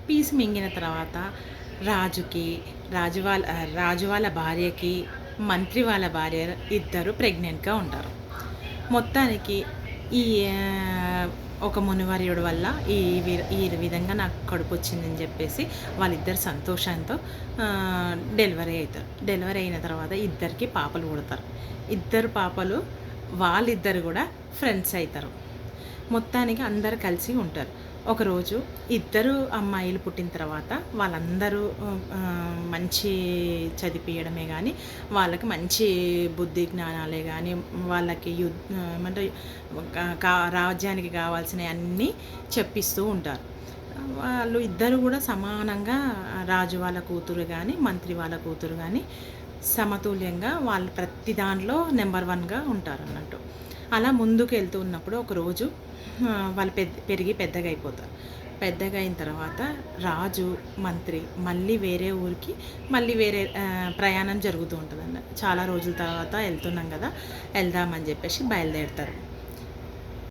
Piece మింగిన తర్వాత రాజుకి, రాజు వాళ్ళ భార్యకి, మంత్రి వాళ్ళ భార్య ఇద్దరు ప్రెగ్నెంట్‌గా ఉంటారు. మొత్తానికి ఈ ఒక మునివర్యుడు వల్ల ఈ విధంగా నాకు కడుపొచ్చిందని చెప్పేసి వాళ్ళిద్దరు సంతోషంతో డెలివరీ అవుతారు. డెలివరీ అయిన తర్వాత ఇద్దరికి పాపలు పుడతారు. ఇద్దరు పాపలు వాళ్ళిద్దరు కూడా ఫ్రెండ్స్ అవుతారు. మొత్తానికి అందరు కలిసి ఉంటారు. ఒకరోజు ఇద్దరు అమ్మాయిలు పుట్టిన తర్వాత వాళ్ళందరూ మంచి చదివిపియడమే కానీ, వాళ్ళకి మంచి బుద్ధి జ్ఞానాలే కానీ, వాళ్ళకి ఏమంటే రాజ్యానికి కావాల్సినవి అన్నీ చెప్పిస్తూ ఉంటారు. వాళ్ళు ఇద్దరు కూడా సమానంగా రాజు వాళ్ళ కూతురు కానీ, మంత్రి వాళ్ళ కూతురు కానీ సమతుల్యంగా వాళ్ళు ప్రతి దాంట్లో నెంబర్ వన్గా ఉంటారు అన్నట్టు. అలా ముందుకు వెళ్తూ ఉన్నప్పుడు ఒకరోజు వాళ్ళు పెరిగి పెద్దగా అయిపోతారు. పెద్దగా అయిన తర్వాత రాజు, మంత్రి మళ్ళీ వేరే ఊరికి మళ్ళీ వేరే ప్రయాణం జరుగుతూ ఉంటుందండి. చాలా రోజుల తర్వాత వెళ్తున్నాం కదా, వెళ్దామని చెప్పేసి బయలుదేరుతారు.